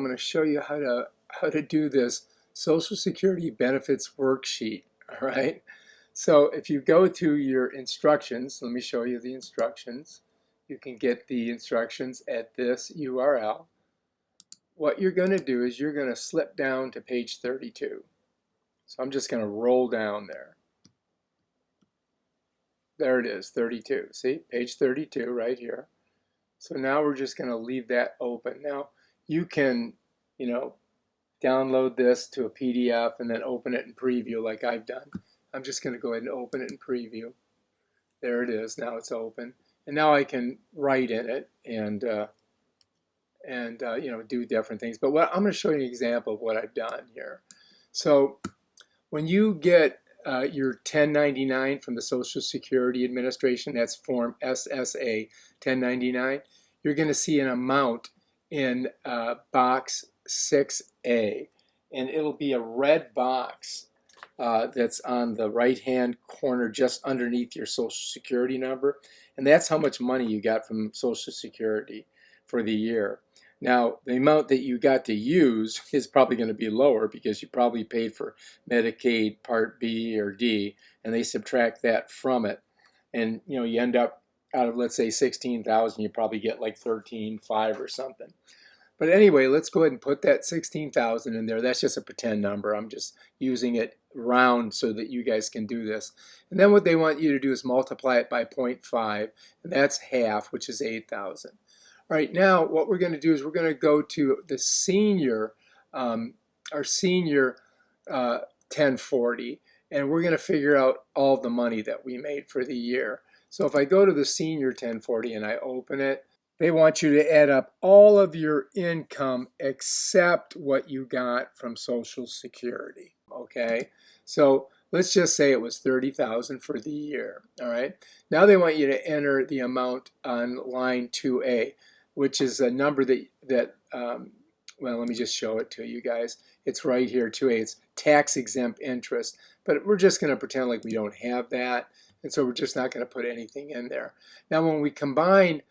I'm going to show you how to do this Social Security benefits worksheet. All right. So if you go to your instructions, let me show you the instructions. You can get the instructions at this URL. What you're going to do is you're going to slip down to page 32. So I'm just going to roll down there. There it is, 32. See, page 32 right here. So now we're just going to leave that open. Now you can, download this to a PDF and then open it in preview like I've done. I'm just going to go ahead and open it in preview. There it is. Now it's open, and now I can write in it and do different things. But I'm going to show you an example of what I've done here. So when you get your 1099 from the Social Security Administration, that's Form SSA 1099, you're going to see an amount in box 6A, and it'll be a red box that's on the right-hand corner just underneath your Social Security number, and that's how much money you got from Social Security for the year. Now, the amount that you got to use is probably going to be lower because you probably paid for Medicaid Part B or D, and they subtract that from it. And you end up out of, let's say, 16,000, you probably get like 13,500 or something. But anyway, let's go ahead and put that 16,000 in there. That's just a pretend number. I'm just using it round so that you guys can do this. And then what they want you to do is multiply it by 0.5, and that's half, which is 8,000. All right, now what we're going to do is we're going to go to the senior, our senior 1040, and we're going to figure out all the money that we made for the year. So if I go to the senior 1040 and I open it, they want you to add up all of your income except what you got from Social Security. Okay, so let's just say it was 30,000 for the year. All right, now they want you to enter the amount on line 2A, which is a number well, let me just show it to you guys. It's right here, 2A. It's tax exempt interest, but we're just going to pretend like we don't have that, and so we're just not going to put anything in there. Now, when we combine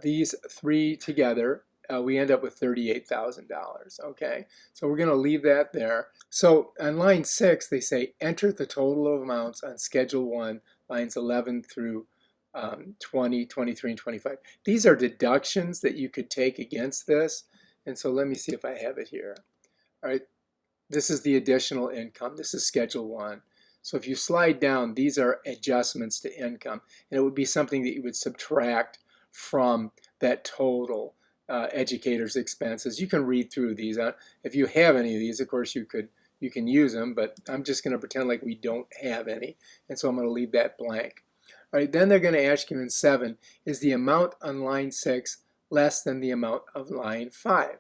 these three together, we end up with $38,000. Okay, so we're going to leave that there. So on line 6, they say enter the total of amounts on Schedule 1, lines 11 through 20, 23, and 25. These are deductions that you could take against this. And so let me see if I have it here. All right, this is the additional income. This is Schedule 1. So if you slide down, these are adjustments to income. And it would be something that you would subtract from that total educator's expenses. You can read through these. If you have any of these, of course, you can use them, but I'm just going to pretend like we don't have any. And so I'm going to leave that blank. All right, then they're going to ask you in 7, is the amount on line 6 less than the amount of line 5?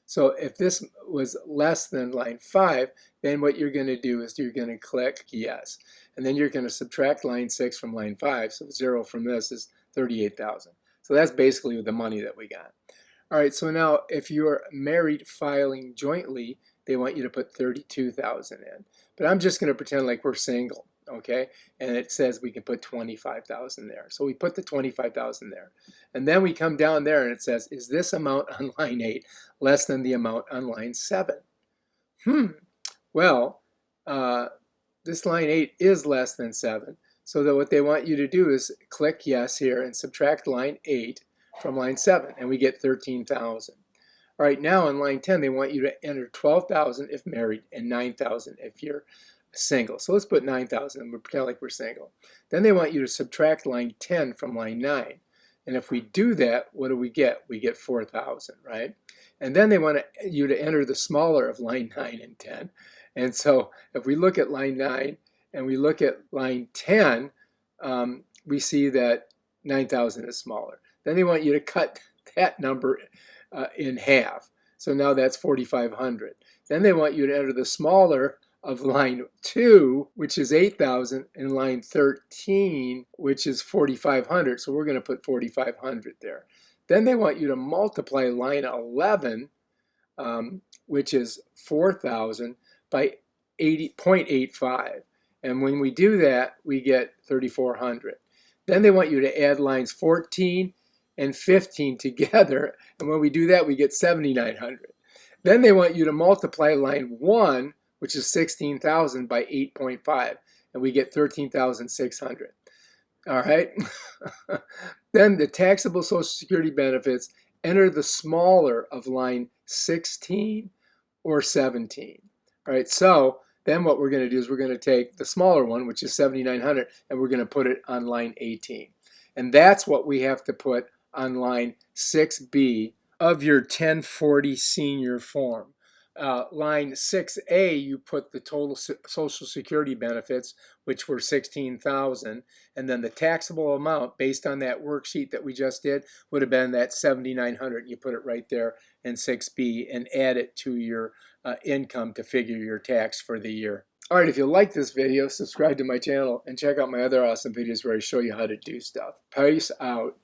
So if this was less than line 5, then what you're going to do is you're going to click yes. And then you're going to subtract line 6 from line 5. So 0 from this is 38,000. So that's basically the money that we got. All right, so now if you're married filing jointly, they want you to put 32,000 in. But I'm just going to pretend like we're single. Okay, and it says we can put 25,000 there. So we put the 25,000 there. And then we come down there and it says, is this amount on line 8 less than the amount on line 7? Well, this line 8 is less than 7. So that what they want you to do is click yes here and subtract line 8 from line 7, and we get 13,000. All right, now on line 10, they want you to enter 12,000 if married and 9,000 if you're single. So let's put 9,000 and we'll pretend like we're single. Then they want you to subtract line 10 from line 9. And if we do that, what do we get? We get 4,000, right? And then they want you to enter the smaller of line 9 and 10. And so if we look at line 9 and we look at line 10, we see that 9,000 is smaller. Then they want you to cut that number in half. So now that's 4,500. Then they want you to enter the smaller of line 2, which is 8,000, and line 13, which is 4,500. So we're going to put 4,500 there. Then they want you to multiply line 11, which is 4,000, by 0.85. And when we do that, we get 3,400. Then they want you to add lines 14 and 15 together. And when we do that, we get 7,900. Then they want you to multiply line 1, which is 16,000, by 8.5, and we get 13,600. All right. Then the taxable Social Security benefits, enter the smaller of line 16 or 17. All right. So then what we're going to do is we're going to take the smaller one, which is 7,900, and we're going to put it on line 18. And that's what we have to put on line 6B of your 1040 senior form. Line 6A, you put the total Social Security benefits, which were 16,000, and then the taxable amount based on that worksheet that we just did would have been that 7,900. You put it right there in 6B and add it to your income to figure your tax for the year. All right, if you like this video, subscribe to my channel and check out my other awesome videos where I show you how to do stuff. Peace out.